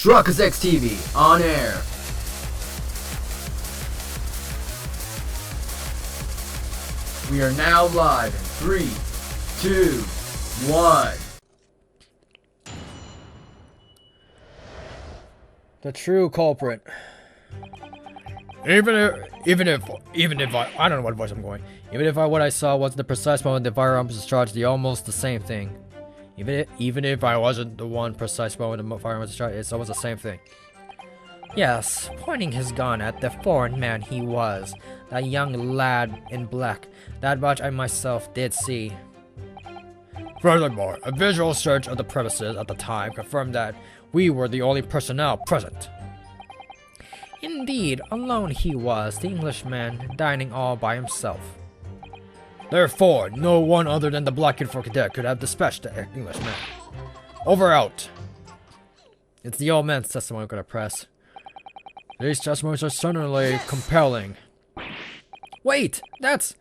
Chronicles TV on air. We are now live in 3, 2, 1. The true culprit. Even if I don't know what voice I'm going. Even if what I saw was the precise moment the firearm was discharged, the almost the same thing. Even if I wasn't the one precise moment the firearm was discharged, it's almost the same thing. Yes, pointing his gun at the foreign man he was, that young lad in black. That much I myself did see. Furthermore, a visual search of the premises at the time confirmed that we were the only personnel present. Indeed, alone he was, the Englishman, dining all by himself. Therefore, no one other than the black uniformed cadet could have dispatched the Englishman. Over out. It's the old man's testimony we're gonna press. These testimonies are certainly compelling. Wait, that's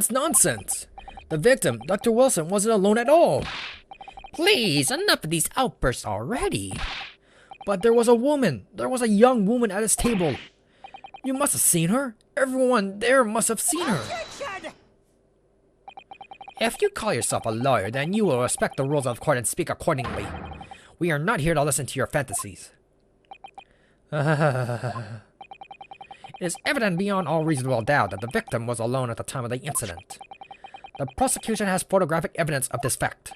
nonsense. The victim, Dr. Wilson, wasn't alone at all. Please, enough of these outbursts already. But there was a woman. There was a young woman at his table. You must have seen her. Everyone there must have seen her. If you call yourself a lawyer, then you will respect the rules of court and speak accordingly. We are not here to listen to your fantasies. It is evident beyond all reasonable doubt that the victim was alone at the time of the incident. The prosecution has photographic evidence of this fact.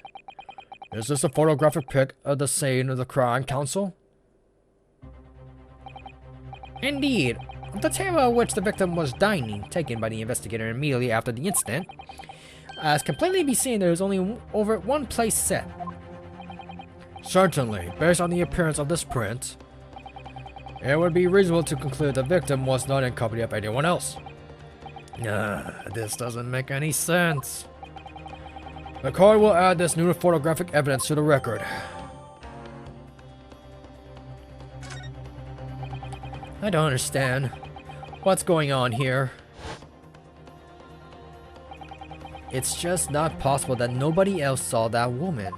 Is this a photographic pic of the scene of the crime, counsel? Indeed. The table at which the victim was dining, taken by the investigator immediately after the incident, as can plainly be seen there is only over one place set. Certainly, based on the appearance of this print, it would be reasonable to conclude the victim was not in company of anyone else. This doesn't make any sense. The court will add this new photographic evidence to the record. I don't understand. What's going on here? It's just not possible that nobody else saw that woman.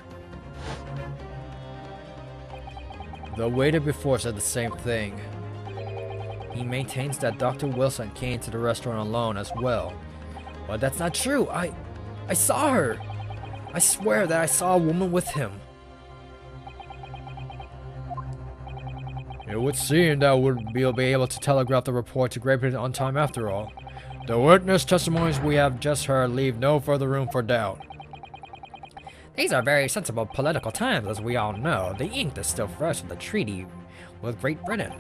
The waiter before said the same thing. He maintains that Dr. Wilson came to the restaurant alone as well. But that's not true. I saw her. I swear that I saw a woman with him. It would seem that we'll be able to telegraph the report to Great Britain on time after all. The witness testimonies we have just heard leave no further room for doubt. These are very sensible political times, as we all know. The ink is still fresh in the treaty with Great Britain.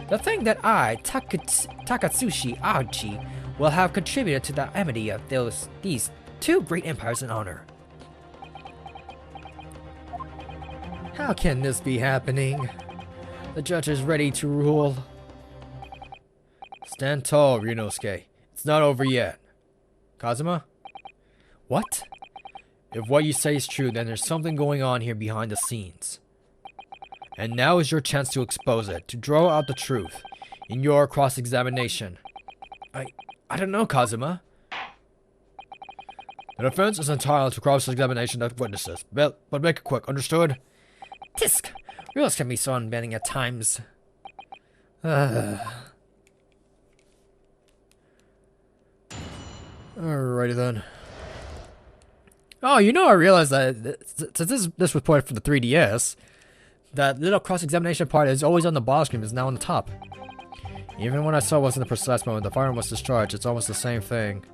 To think that I, Takatsushi Aochi, will have contributed to the amity of these two great empires in honor. How can this be happening? The judge is ready to rule. Stand tall, Ryunosuke. It's not over yet. Kazuma? What? If what you say is true, then there's something going on here behind the scenes. And now is your chance to expose it, to draw out the truth in your cross-examination. I don't know, Kazuma. The defense is entitled to cross-examination of witnesses, but make it quick, understood? Tisk! Rules can be so unbending at times. Alrighty then. Oh, I realized that since this was ported for the 3DS, that little cross-examination part is always on the bottom screen, is now on the top. Even when I saw it wasn't the precise moment the firearm was discharged, it's almost the same thing.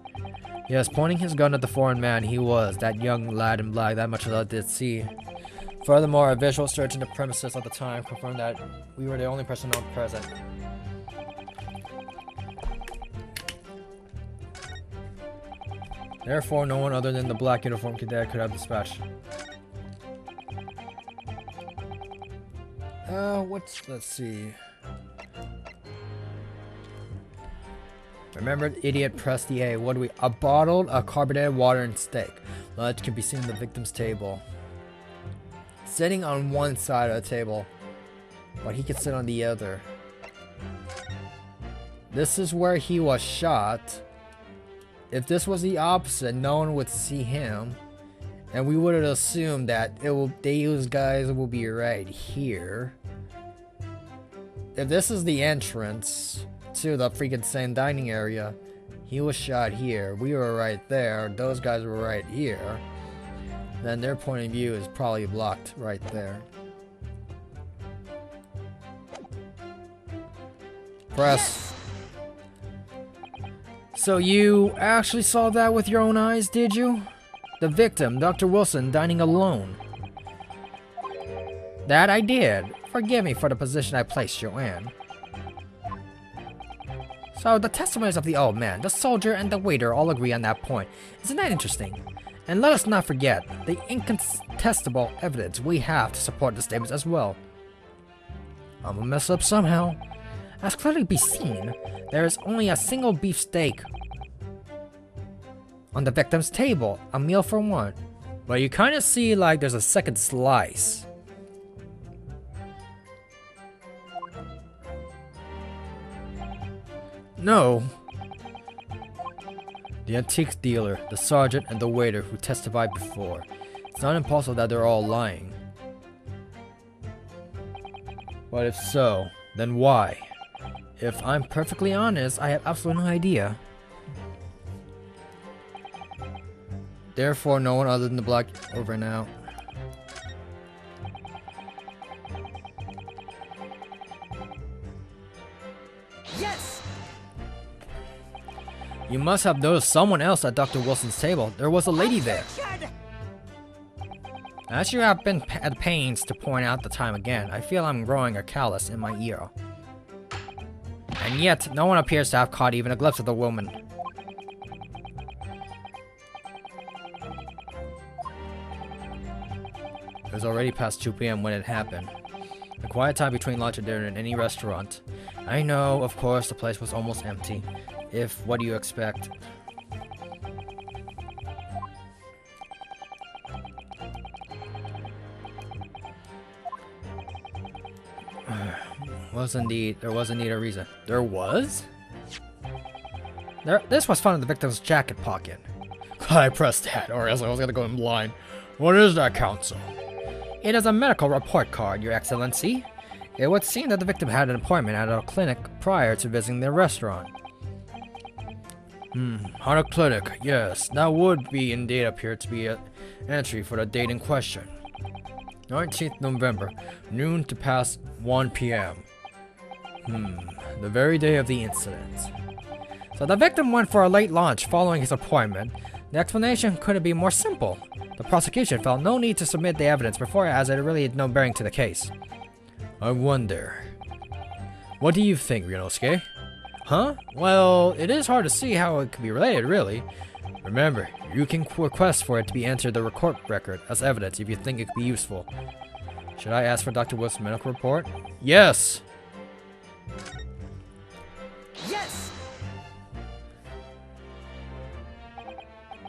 Yes, pointing his gun at the foreign man he was, that young lad in black, that much as I did see. Furthermore, a visual search in the premises at the time confirmed that we were the only personnel present. Therefore, no one other than the black uniformed cadet could have dispatched. Let's see. Remember, idiot, press the A. What do we? A bottle of carbonated water and steak. Lunch can be seen at the victim's table. Sitting on one side of the table, but he can sit on the other. This is where he was shot. If this was the opposite, no one would see him. And we would have assumed that these guys will be right here. if this is the entrance to the freaking same dining area, he was shot here. We were right there. Those guys were right here. Then their point of view is probably blocked right there. Press. So you actually saw that with your own eyes, did you? The victim, Dr. Wilson, dining alone. That I did. Forgive me for the position I placed you in. So the testimonies of the old man, the soldier, and the waiter all agree on that point. Isn't that interesting? And let us not forget the incontestable evidence we have to support the statements as well. I'm gonna mess up somehow. As clearly be seen, there is only a single beef steak on the victim's table, a meal for one. But you kind of see like there's a second slice. No. The antiques dealer, the sergeant, and the waiter who testified before. It's not impossible that they're all lying. But if so, then why? If I'm perfectly honest, I have absolutely no idea. Therefore, no one other than the black over now. Yes! You must have noticed someone else at Dr. Wilson's table. There was a lady there. As you have been at pains to point out the time again, I feel I'm growing a callus in my ear. And yet, no one appears to have caught even a glimpse of the woman. It was already past 2 p.m. when it happened. The quiet time between lunch and dinner in any restaurant. I know, of course, the place was almost empty. What do you expect? There was indeed a reason. There was? This was found in the victim's jacket pocket. I pressed that, or else I was gonna go in blind. What is that, counsel? It is a medical report card, Your Excellency. It would seem that the victim had an appointment at a clinic prior to visiting the restaurant. At a clinic, yes. That would be indeed appear to be an entry for the date in question. 19th November, noon to past 1 p.m. The very day of the incident. So the victim went for a late lunch following his appointment. The explanation couldn't be more simple. The prosecution felt no need to submit the evidence before, as it really had no bearing to the case. I wonder. What do you think, Ryunosuke? Huh? Well, it is hard to see how it could be related, really. Remember, you can request for it to be entered the court record as evidence if you think it could be useful. Should I ask for Dr. Wilson's medical report? Yes! Yes!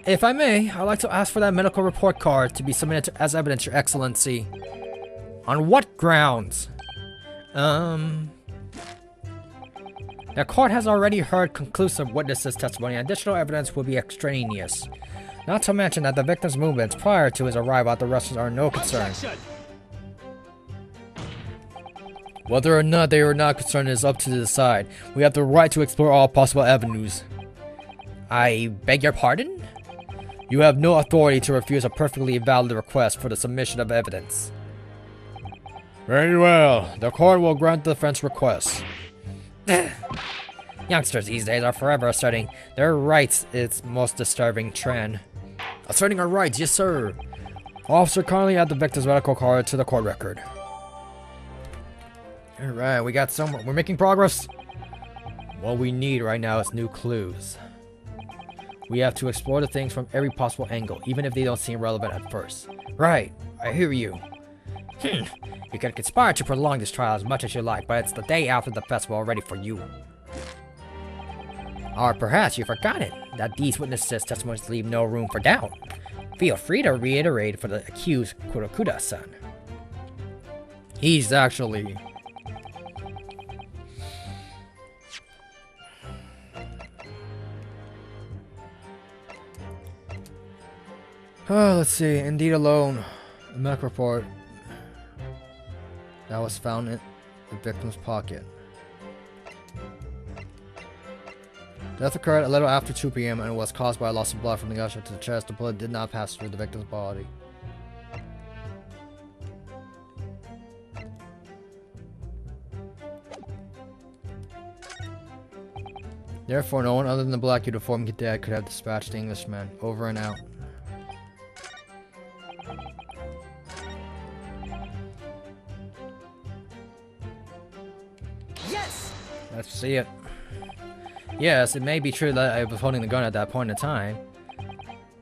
If I may, I'd like to ask for that medical report card to be submitted as evidence, Your Excellency. On what grounds? The court has already heard conclusive witnesses' testimony, and additional evidence will be extraneous. Not to mention that the victim's movements prior to his arrival at the restaurant are no concern. Whether or not they are not concerned is up to decide. We have the right to explore all possible avenues. I beg your pardon? You have no authority to refuse a perfectly valid request for the submission of evidence. Very well. The court will grant the defense request. Youngsters these days are forever asserting their rights. It's most disturbing trend. Asserting our rights, yes sir. Officer kindly add the victim's medical card to the court record. Alright, we're making progress. What we need right now is new clues. We have to explore the things from every possible angle, even if they don't seem relevant at first. Right, I hear you. You can conspire to prolong this trial as much as you like, but it's the day after the festival already for you. Or perhaps you've forgotten that these witnesses' testimonies leave no room for doubt. Feel free to reiterate for the accused Korekuta-san. He's actually... Oh, let's see. Indeed alone. The medical report that was found in the victim's pocket. Death occurred a little after 2 p.m. and was caused by a loss of blood from the gunshot to the chest. The blood did not pass through the victim's body. Therefore, no one other than the black uniformed cadet could have dispatched the Englishman. Over and out. Yes! Let's see it. Yes, it may be true that I was holding the gun at that point in time.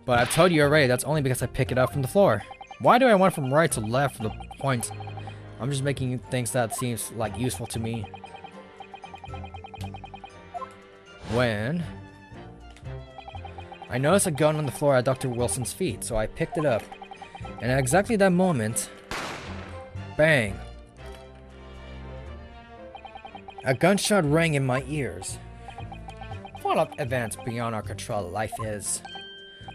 But I've told you already, that's only because I picked it up from the floor. Why do I want from right to left for the points? I'm just making things that seems like useful to me. When I noticed a gun on the floor at Dr. Wilson's feet, so I picked it up. And at exactly that moment, bang! A gunshot rang in my ears. What events beyond our control life is.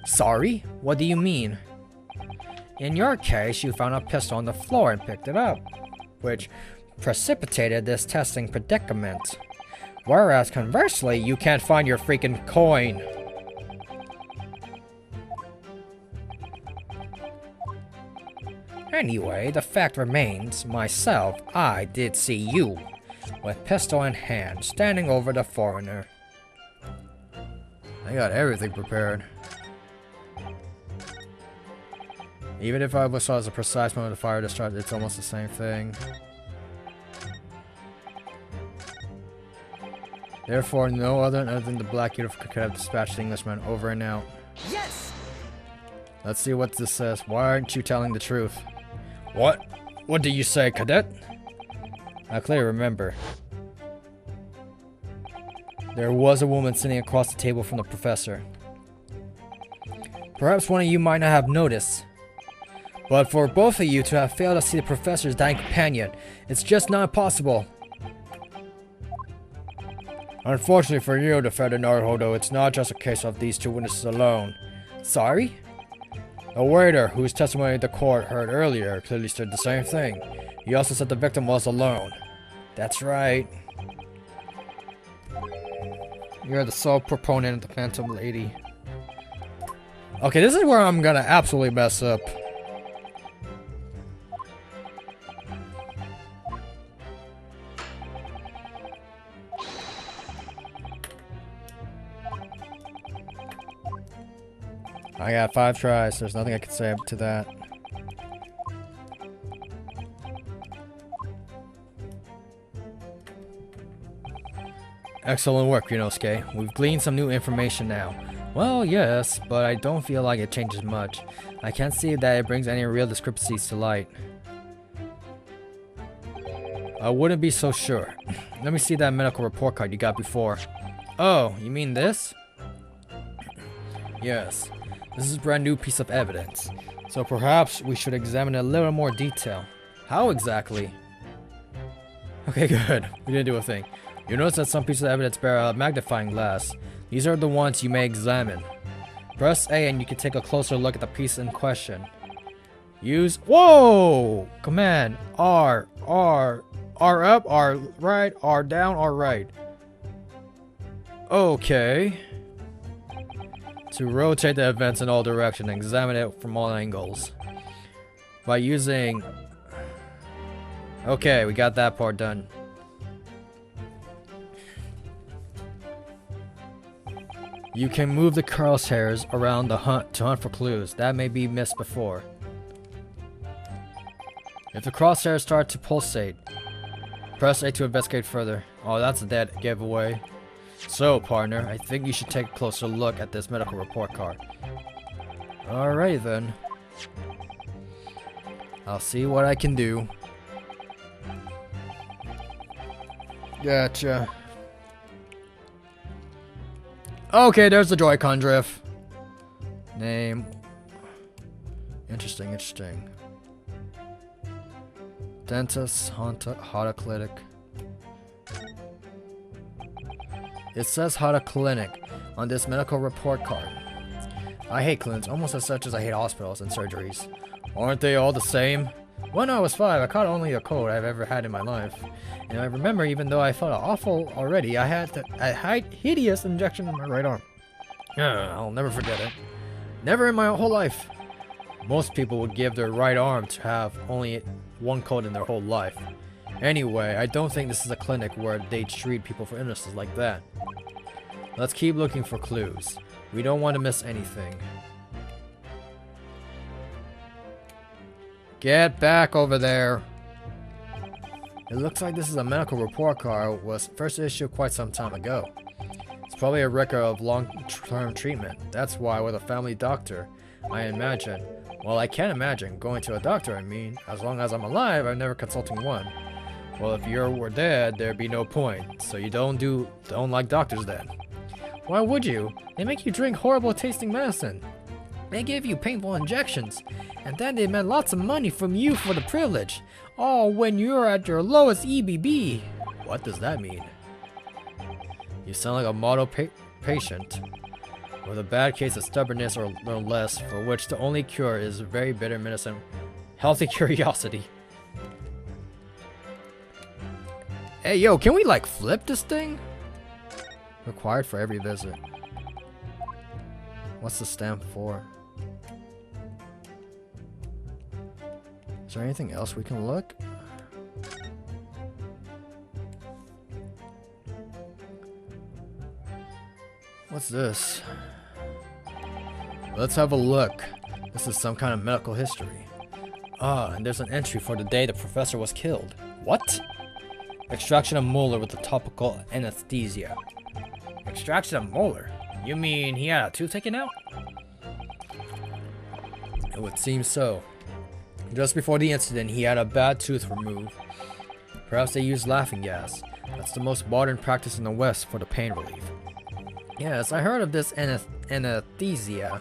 Sorry? What do you mean? In your case, you found a pistol on the floor and picked it up, which precipitated this testing predicament. Whereas conversely, you can't find your freaking coin. Anyway, the fact remains, myself, I did see you, with pistol in hand, standing over the foreigner. I got everything prepared. Even if I saw as a precise moment of fire discharge, it's almost the same thing. Therefore, no other than the black uniform could have dispatched the Englishman. Over and out. Yes! Let's see what this says. Why aren't you telling the truth? What? What do you say, cadet? I clearly remember. There was a woman sitting across the table from the professor. Perhaps one of you might not have noticed. But for both of you to have failed to see the professor's dying companion, it's just not possible. Unfortunately for you, Defendant Naruhodo, it's not just a case of these two witnesses alone. Sorry? The waiter, whose testimony the court heard earlier, clearly said the same thing. He also said the victim was alone. That's right. You're the sole proponent of the Phantom Lady. Okay, this is where I'm gonna absolutely mess up. I got 5 tries. There's nothing I can say to that. Excellent work, Ryunosuke. We've gleaned some new information now. Well, yes, but I don't feel like it changes much. I can't see that it brings any real discrepancies to light. I wouldn't be so sure. Let me see that medical report card you got before. Oh, you mean this? Yes. This is a brand new piece of evidence, so perhaps we should examine it in a little more detail. How exactly? Okay, good. We didn't do a thing. You notice that some pieces of evidence bear a magnifying glass. These are the ones you may examine. Press A and you can take a closer look at the piece in question. Use... Whoa! Command R, R, R up, R right, R down, R right. Okay. To rotate the events in all directions and examine it from all angles. By using... Okay, we got that part done. You can move the crosshairs around the to hunt for clues that may be missed before. If the crosshairs start to pulsate, press A to investigate further. Oh, that's a dead giveaway. So, partner, I think you should take a closer look at this medical report card. Alright then. I'll see what I can do. Gotcha. Okay, there's the Joy-Con drift. Name. Interesting, interesting. Dentist, Hata Clinic. It says Hata Clinic on this medical report card. I hate clinics almost as such as I hate hospitals and surgeries. Aren't they all the same? When I was 5, I caught only a cold I've ever had in my life. And I remember, even though I felt awful already, I had a hideous injection in my right arm. I'll never forget it. Never in my whole life. Most people would give their right arm to have only one cold in their whole life. Anyway, I don't think this is a clinic where they treat people for illnesses like that. Let's keep looking for clues. We don't want to miss anything. Get back over there. It looks like this is a medical report card. Was first issued quite some time ago. It's probably a record of long-term treatment. That's why with a family doctor, I imagine. Well, I can't imagine going to a doctor. I mean, as long as I'm alive, I'm never consulting one. Well, if you were dead, there'd be no point. So you don't like doctors then. Why would you? They make you drink horrible tasting medicine. They give you painful injections. And then they demand lots of money from you for the privilege. All when you're at your lowest EBB. What does that mean? You sound like a model patient. With a bad case of stubbornness or less, for which the only cure is very bitter medicine. Healthy curiosity. Hey, yo, can we, like, flip this thing? Required for every visit. What's the stamp for? Is there anything else we can look? What's this? Let's have a look. This is some kind of medical history. Ah, and there's an entry for the day the professor was killed. What? Extraction of molar with a topical anesthesia. Extraction of molar? You mean he had a tooth taken out? It would seem so. Just before the incident, he had a bad tooth removed. Perhaps they used laughing gas. That's the most modern practice in the West for the pain relief. Yes, I heard of this anesthesia.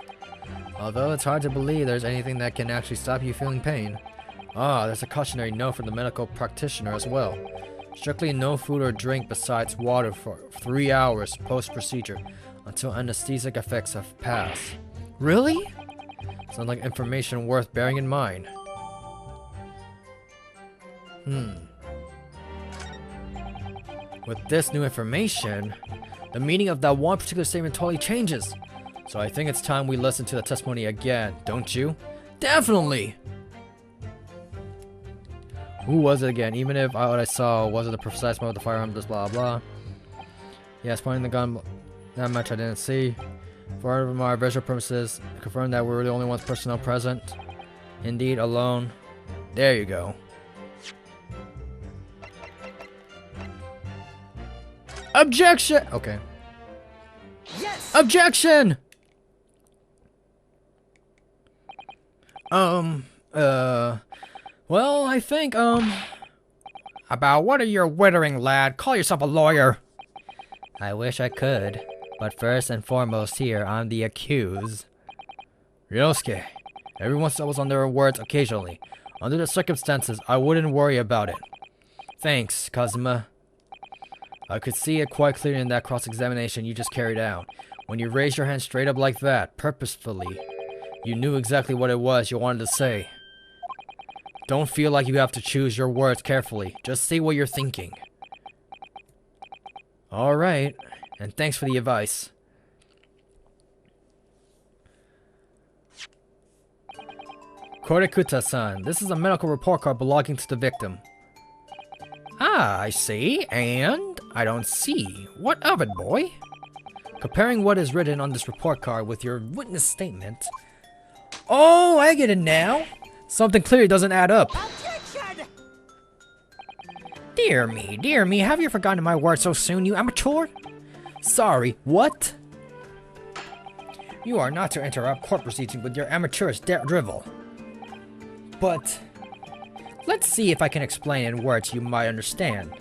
Although it's hard to believe there's anything that can actually stop you feeling pain. Ah, there's a cautionary note from the medical practitioner as well. Strictly no food or drink besides water for 3 hours post-procedure until anesthetic effects have passed. Really? Sounds like information worth bearing in mind. With this new information, the meaning of that one particular statement totally changes. So I think it's time we listen to the testimony again, don't you? Definitely! Who was it again? Even if what I saw wasn't the precise mode of the firearm, just blah blah. Yes, pointing the gun, that much I didn't see. For our visual purposes, confirm that we were the only ones personnel present. Indeed, alone. There you go. Objection! Okay. Yes! Objection! Well, I think, about what are you wittering, lad? Call yourself a lawyer. I wish I could, but first and foremost here, I'm the accused. Ryosuke, everyone stumbles on their words occasionally. Under the circumstances, I wouldn't worry about it. Thanks, Kazuma. I could see it quite clearly in that cross-examination you just carried out. When you raised your hand straight up like that, purposefully, you knew exactly what it was you wanted to say. Don't feel like you have to choose your words carefully. Just say what you're thinking. Alright, and thanks for the advice. Korekuta-san, this is a medical report card belonging to the victim. Ah, I see, and I don't see. What of it, boy? Comparing what is written on this report card with your witness statement. Oh, I get it now. Something clearly doesn't add up. Objection! Dear me, have you forgotten my words so soon, you amateur? Sorry, what? You are not to interrupt court proceedings with your amateurish drivel. But let's see if I can explain in words you might understand.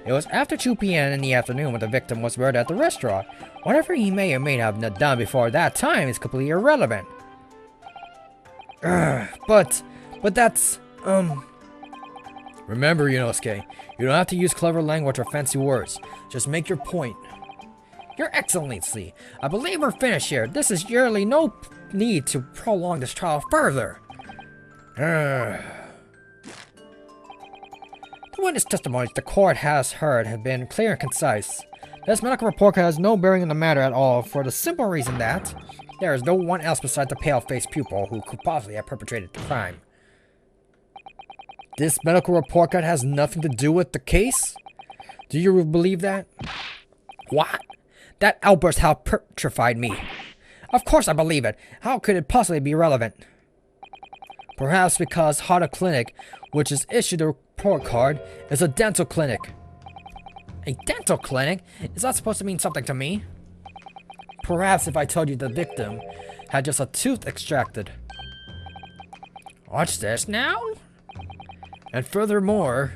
It was after 2 p.m. in the afternoon when the victim was murdered at the restaurant. Whatever he may or may not have done before that time is completely irrelevant. But that's, Remember, Yunosuke, you don't have to use clever language or fancy words. Just make your point. Your Excellency, I believe we're finished here. This is surely no need to prolong this trial further. The witness testimonies the court has heard have been clear and concise. This medical report has no bearing on the matter at all for the simple reason that there is no one else besides the pale-faced pupil who could possibly have perpetrated the crime. This medical report card has nothing to do with the case? Do you believe that? What? That outburst how petrified me. Of course I believe it. How could it possibly be relevant? Perhaps because Hada Clinic, which has issued the report card, is a dental clinic. A dental clinic? Is that supposed to mean something to me? Perhaps if I told you the victim had just a tooth extracted. What's this now? And furthermore,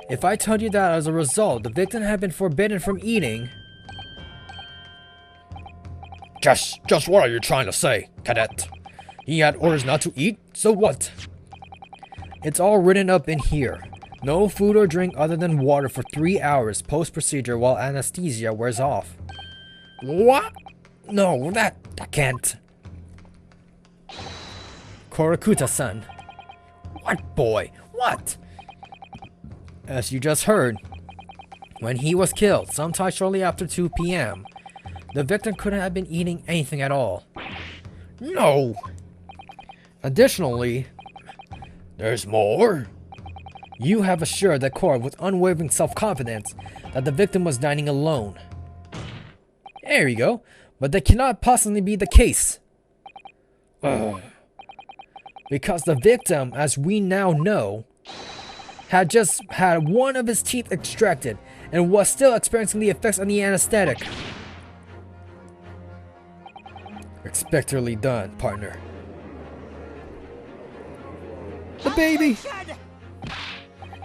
if I told you that as a result, the victim had been forbidden from eating... Just what are you trying to say, cadet? He had orders not to eat, so what? It's all written up in here. No food or drink other than water for 3 hours post-procedure while anesthesia wears off. What? No, that can't. Korekuta-san. What boy? What? As you just heard, when he was killed, sometime shortly after 2 p.m., the victim couldn't have been eating anything at all. No! Additionally, there's more. You have assured the court with unwavering self-confidence that the victim was dining alone. There you go. But that cannot possibly be the case. Because the victim, as we now know, had just had one of his teeth extracted and was still experiencing the effects of the anesthetic. Expectorly done, partner. The baby!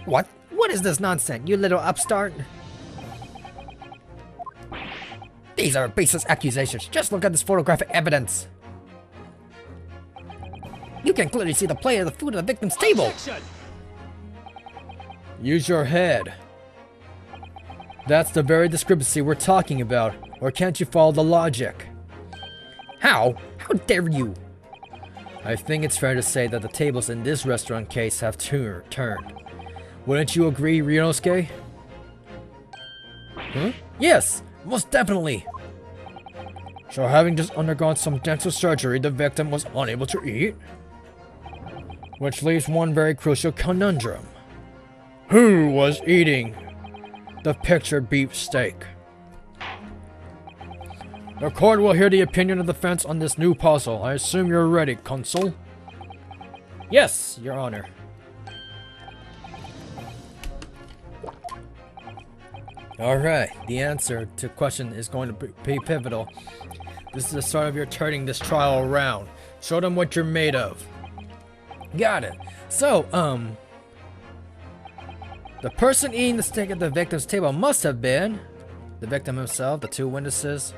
What? What is this nonsense, you little upstart? These are baseless accusations. Just look at this photographic evidence. You can clearly see the plate of the food at the victim's table. Use your head. That's the very discrepancy we're talking about. Or can't you follow the logic? How? How dare you? I think it's fair to say that the tables in this restaurant case have turned. Wouldn't you agree, Ryunosuke? Huh? Yes, most definitely. So having just undergone some dental surgery, the victim was unable to eat? Which leaves one very crucial conundrum. Who was eating the pictured beef steak? The court will hear the opinion of the defense on this new puzzle. I assume you're ready, Consul? Yes, Your Honor. Alright, the answer to the question is going to be pivotal. This is the start of your turning this trial around. Show them what you're made of. Got it. So, the person eating the steak at the victim's table must have been the victim himself, the two witnesses.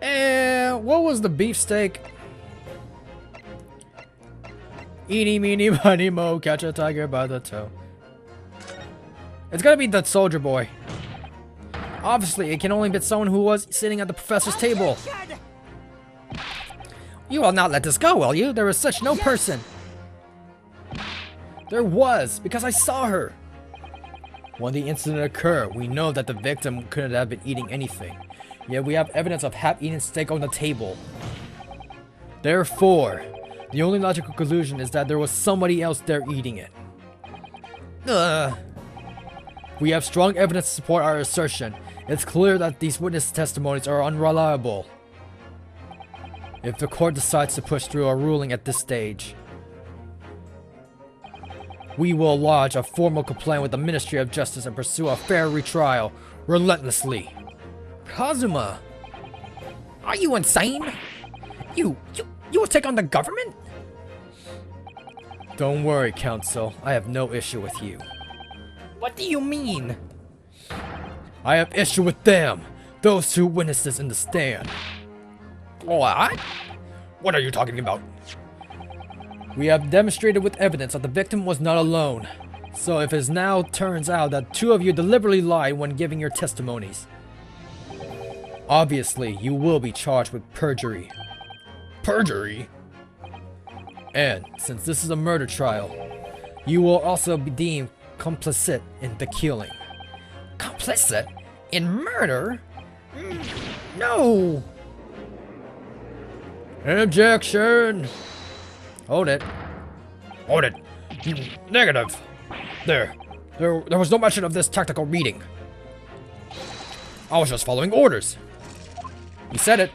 And what was the beefsteak? Eeny, meeny, miny, mo, catch a tiger by the toe. It's gotta be the soldier boy. Obviously, it can only be someone who was sitting at the professor's table. You will not let this go, will you? There is such no person. There was, because I saw her. When the incident occurred, we know that the victim couldn't have been eating anything. Yet we have evidence of half-eaten steak on the table. Therefore, the only logical conclusion is that there was somebody else there eating it. We have strong evidence to support our assertion. It's clear that these witness testimonies are unreliable. If the court decides to push through a ruling at this stage, we will lodge a formal complaint with the Ministry of Justice and pursue a fair retrial relentlessly. Kazuma, are you insane? You will take on the government? Don't worry, Counsel. I have no issue with you. What do you mean? I have issue with them. Those two witnesses in the stand. What? What are you talking about? We have demonstrated with evidence that the victim was not alone. So if it now turns out that two of you deliberately lied when giving your testimonies, obviously you will be charged with perjury. Perjury? And since this is a murder trial, you will also be deemed complicit in the killing. Complicit? In murder? No! Objection! Hold it. Hold it. Negative. There was no mention of this tactical reading. I was just following orders. You said it.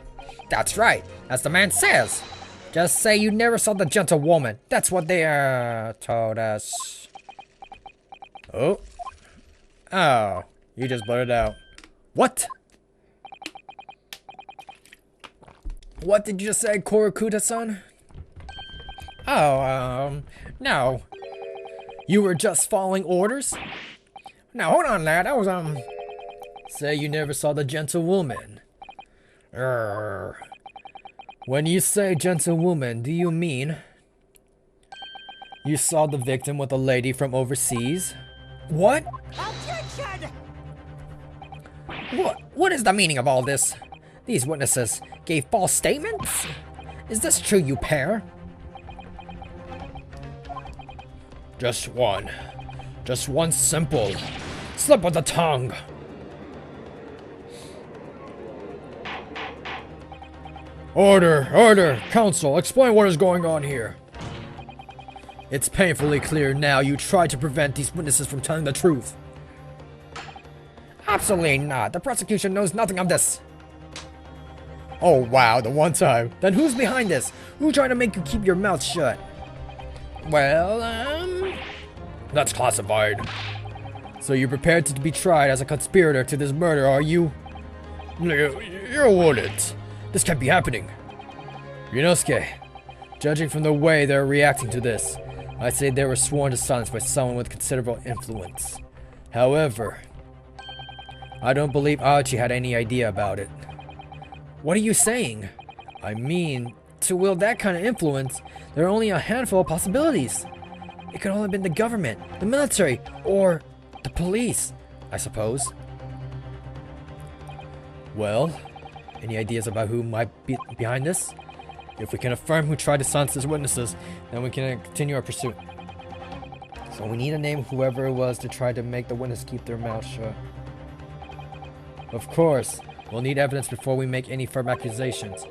That's right. As the man says. Just say you never saw the gentlewoman. That's what they told us. Oh. Oh. You just blurted out. What? What did you just say, Korekuta-san? Oh, no. You were just following orders? Now, hold on, lad. I was, Say you never saw the gentlewoman. When you say gentlewoman, do you mean you saw the victim with a lady from overseas? What? Objection! What is the meaning of all this? These witnesses gave false statements? Is this true, you pair? Just one simple slip of the tongue. Order, counsel, explain what is going on here. It's painfully clear now you tried to prevent these witnesses from telling the truth. Absolutely not. The prosecution knows nothing of this. Oh wow, the one time. Then who's behind this? Who's trying to make you keep your mouth shut? Well, that's classified. So you're prepared to be tried as a conspirator to this murder, are you? You wouldn't. This can't be happening. Ryunosuke, judging from the way they're reacting to this, I'd say they were sworn to silence by someone with considerable influence. However, I don't believe Aochi had any idea about it. What are you saying? I mean, to wield that kind of influence, there are only a handful of possibilities. It could only have been the government, the military, or the police, I suppose. Well, any ideas about who might be behind this? If we can affirm who tried to silence these witnesses, then we can continue our pursuit. So we need to name whoever it was to try to make the witness keep their mouth shut. Of course, we'll need evidence before we make any firm accusations.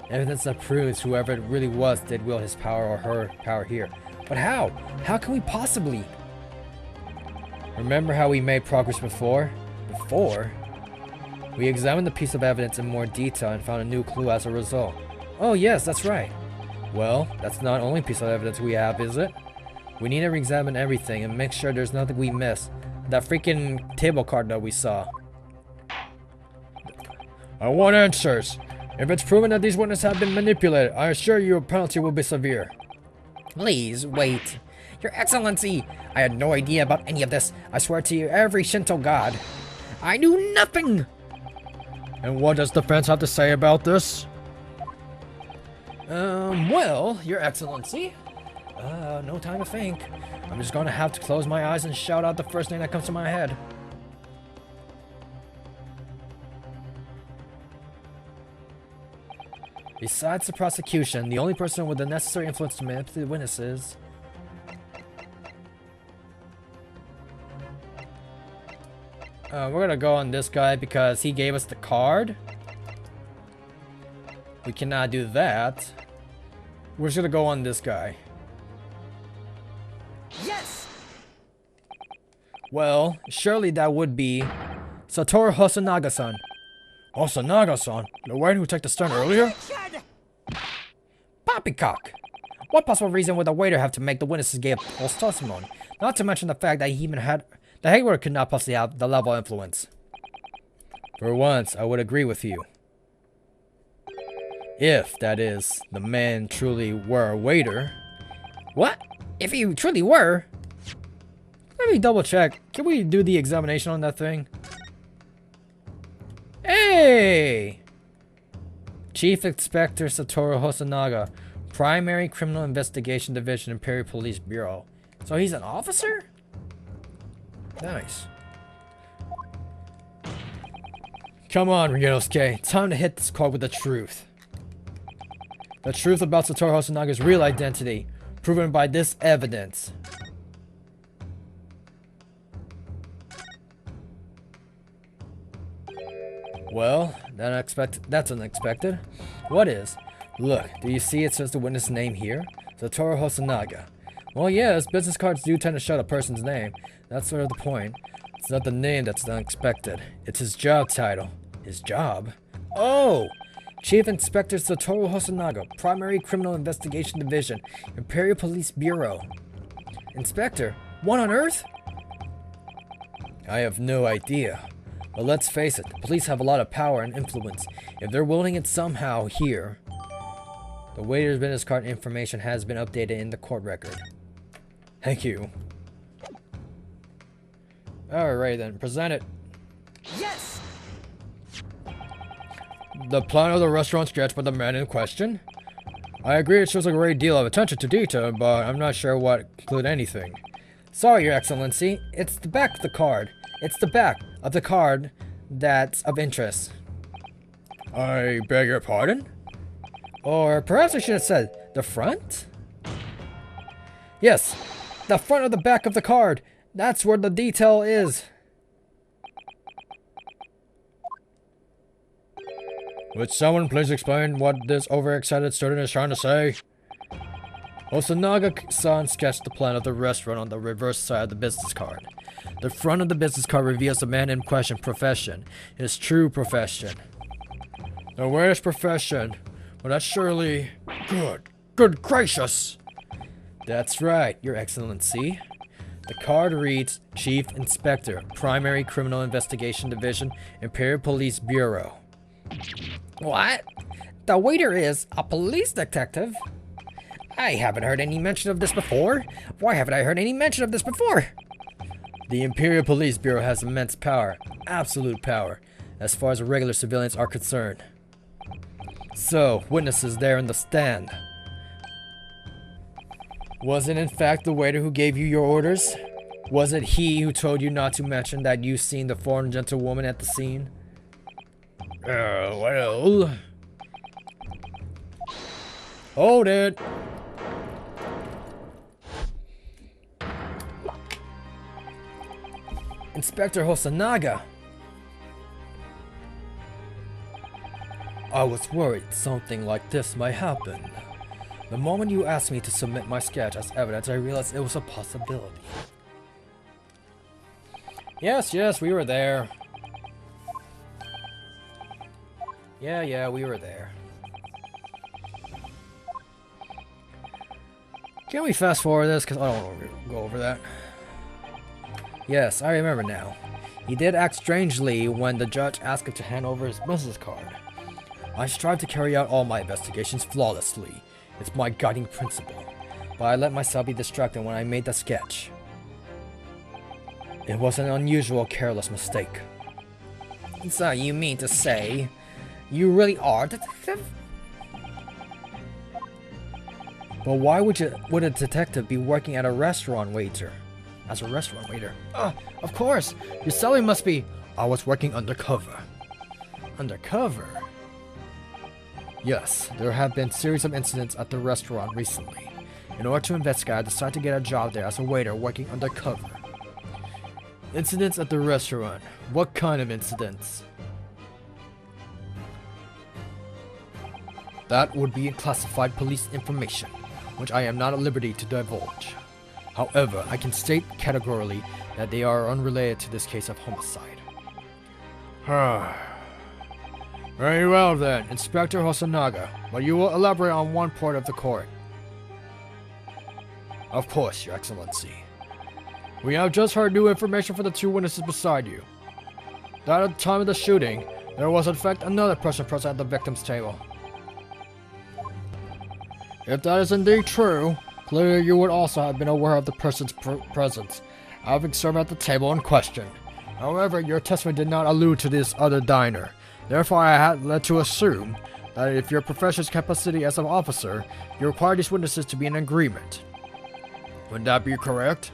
Evidence that proves whoever it really was did wield his power or her power here. But how? How can we possibly? Remember how we made progress before? Before? We examined the piece of evidence in more detail and found a new clue as a result. Oh yes, that's right. Well, that's not the only piece of evidence we have, is it? We need to re-examine everything and make sure there's nothing we missed. That freaking table card that we saw. I want answers. If it's proven that these witnesses have been manipulated, I assure you a penalty will be severe. Please, wait. Your Excellency, I had no idea about any of this. I swear to you, every Shinto god. I knew nothing! And what does the defense have to say about this? Well, Your Excellency. No time to think. I'm just gonna have to close my eyes and shout out the first thing that comes to my head. Besides the prosecution, the only person with the necessary influence to manipulate witnesses... we're gonna go on this guy because he gave us the card. We cannot do that. We're just gonna go on this guy. Yes! Well, surely that would be Satoru Hosonaga-san. Hosonaga-san? The one who took the stern earlier? Objection! Poppycock! What possible reason would the waiter have to make the witnesses give false testimony? Not to mention the fact that he even had... The Hayward could not possibly have the level of influence. For once, I would agree with you. If, that is, the man truly were a waiter. What? If he truly were? Let me double check. Can we do the examination on that thing? Hey! Chief Inspector Satoru Hosonaga, Primary Criminal Investigation Division, Imperial Police Bureau. So he's an officer? Nice. Come on, Ryunosuke. Time to hit this card with the truth. The truth about Satoru Hosanaga's real identity. proven by this evidence. Well, that's unexpected. What is? Look, do you see it says the witness name here? Satoru Hosonaga. Well, yes, business cards do tend to show a person's name. That's sort of the point. It's not the name that's unexpected. It's his job title. His job? Oh! Chief Inspector Satoru Hosonaga, Primary Criminal Investigation Division, Imperial Police Bureau. Inspector? What on earth? I have no idea. But let's face it, the police have a lot of power and influence. If they're wielding it somehow here, the waiter's business card information has been updated in the court record. Thank you. Alright then, present it. Yes! The plan of the restaurant sketch by the man in question? I agree it shows a great deal of attention to detail, but I'm not sure what include anything. Sorry, Your Excellency. It's the back of the card. It's the back of the card that's of interest. I beg your pardon? Or perhaps I should have said the front? Yes, the front of the back of the card. That's where the detail is. Would someone please explain what this overexcited student is trying to say? Hosonaga-san sketched the plan of the restaurant on the reverse side of the business card. The front of the business card reveals the man in question profession, his true profession. The worst profession? Well, that's surely... Good gracious! That's right, Your Excellency. The card reads, Chief Inspector, Primary Criminal Investigation Division, Imperial Police Bureau. What? The waiter is a police detective? I haven't heard any mention of this before. Why haven't I heard any mention of this before? The Imperial Police Bureau has immense power, absolute power, as far as regular civilians are concerned. So, witnesses there in the stand. Was it in fact the waiter who gave you your orders? Was it he who told you not to mention that you seen the foreign gentlewoman at the scene? Well... Hold it! Inspector Hosonaga! I was worried something like this might happen. The moment you asked me to submit my sketch as evidence, I realized it was a possibility. Yes, we were there. Yeah, we were there. Can we fast forward this? Because I don't want to go over that. Yes, I remember now. He did act strangely when the judge asked him to hand over his business card. I strive to carry out all my investigations flawlessly. It's my guiding principle. But I let myself be distracted when I made the sketch. It was an unusual, careless mistake. So you mean to say, you really are a detective? But why would a detective be working at a restaurant waiter? As a restaurant waiter? Of course! Your salary must be... I was working undercover. Undercover? Yes, there have been series of incidents at the restaurant recently. In order to investigate, I decided to get a job there as a waiter working undercover. Incidents at the restaurant. What kind of incidents? That would be classified police information, which I am not at liberty to divulge. However, I can state categorically that they are unrelated to this case of homicide. Very well then, Inspector Hosonaga, but you will elaborate on one part of the court. Of course, Your Excellency. We have just heard new information from the two witnesses beside you. That at the time of the shooting, there was in fact another person present at the victim's table. If that is indeed true, clearly you would also have been aware of the person's presence, having served at the table in question. However, your testimony did not allude to this other diner. Therefore, I had led to assume that if your profession's capacity as an officer, you require these witnesses to be in agreement. Would that be correct?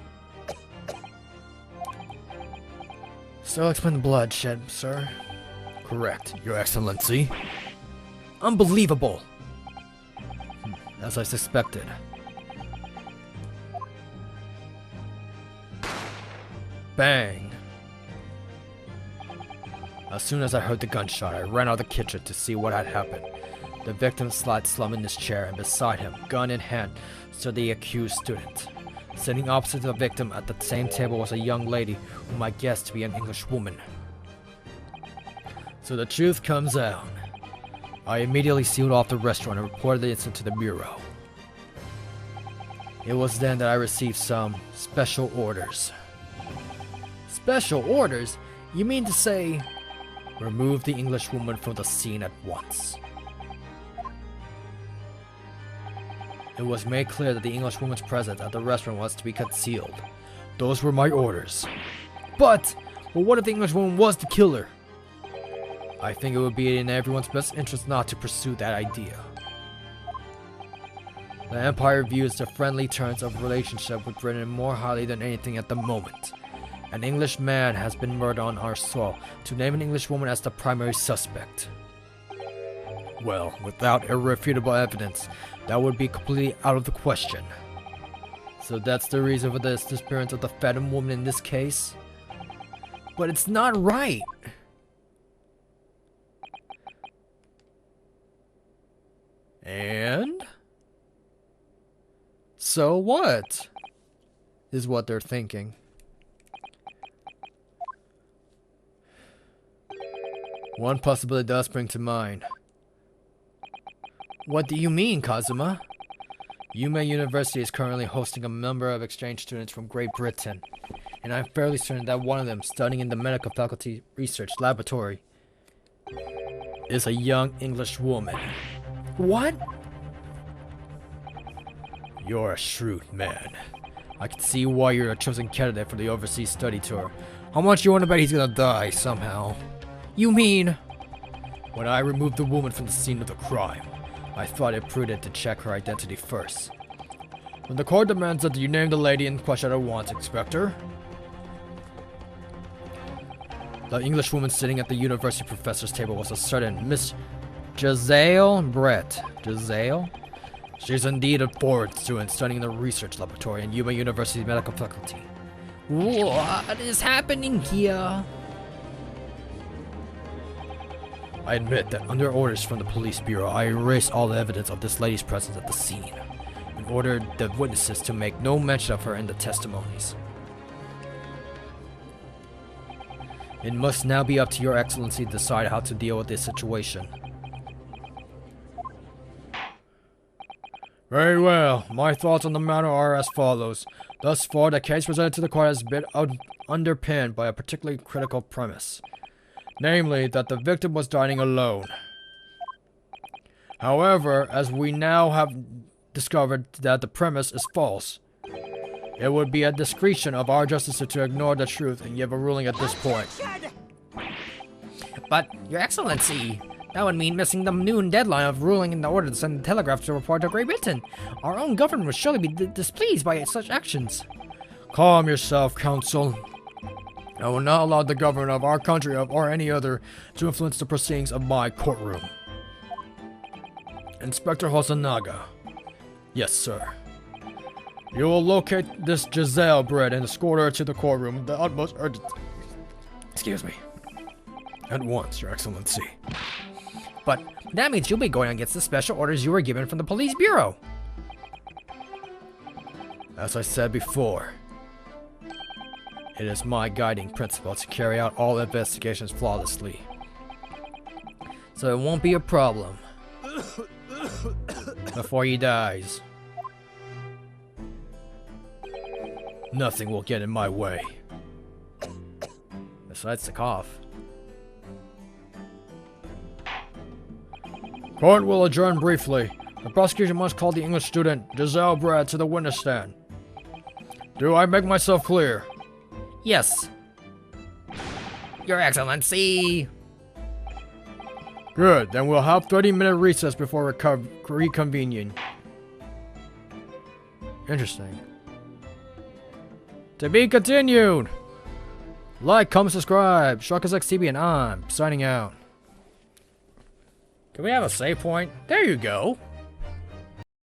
Still explain the bloodshed, sir. Correct, Your Excellency. Unbelievable! As I suspected. Bang! As soon as I heard the gunshot, I ran out of the kitchen to see what had happened. The victim sat slumped in his chair, and beside him, gun in hand, stood the accused student. Sitting opposite the victim at the same table was a young lady whom I guessed to be an English woman. So the truth comes out. I immediately sealed off the restaurant and reported the incident to the bureau. It was then that I received some special orders. Special orders? You mean to say, remove the English woman from the scene at once? It was made clear that the English woman's presence at the restaurant was to be concealed. Those were my orders. But, well, what if the English woman was the killer? I think it would be in everyone's best interest not to pursue that idea. The Empire views the friendly terms of relationship with Britain more highly than anything at the moment. An English man has been murdered on our soil. To name an English woman as the primary suspect, well, without irrefutable evidence, that would be completely out of the question. So that's the reason for the disappearance of the phantom woman in this case? But it's not right! And? So what? Is what they're thinking. One possibility does spring to mind. What do you mean, Kazuma? Yuma University is currently hosting a number of exchange students from Great Britain, and I'm fairly certain that one of them, studying in the medical faculty research laboratory, is a young English woman. What? You're a shrewd man. I can see why you're a chosen candidate for the overseas study tour. How much you want to bet he's gonna die somehow? You mean? When I removed the woman from the scene of the crime, I thought it prudent to check her identity first. When the court demands that you name the lady in question at once, Inspector. The English woman sitting at the university professor's table was a certain Miss Giselle Brett. Giselle? She's indeed a foreign student studying in the research laboratory in Yuma University Medical Faculty. What is happening here? I admit that under orders from the police bureau, I erased all the evidence of this lady's presence at the scene, and ordered the witnesses to make no mention of her in the testimonies. It must now be up to your excellency to decide how to deal with this situation. Very well. My thoughts on the matter are as follows. Thus far, the case presented to the court has been underpinned by a particularly critical premise. Namely, that the victim was dining alone. However, as we now have discovered that the premise is false, it would be at discretion of our justices to ignore the truth and give a ruling at this point. But, Your Excellency, that would mean missing the noon deadline of ruling in the order to send the telegraph to report to Great Britain. Our own government would surely be displeased by such actions. Calm yourself, Counsel. I will not allow the government of our country or any other to influence the proceedings of my courtroom. Inspector Hosonaga. Yes, sir. You will locate this Giselle Brett and escort her to the courtroom with the utmost urgency. Excuse me. At once, Your Excellency. But that means you'll be going against the special orders you were given from the police bureau. As I said before, it is my guiding principle to carry out all investigations flawlessly. So it won't be a problem before he dies. Nothing will get in my way. Besides the cough. Court will adjourn briefly. The prosecution must call the English student, Giselle Brett, to the witness stand. Do I make myself clear? Yes. Your Excellency. Good, then we'll have 30-minute recess before reconvening. Interesting. To be continued. Like, comment, subscribe. SharkisXTV, and I'm signing out. Can we have a save point? There you go.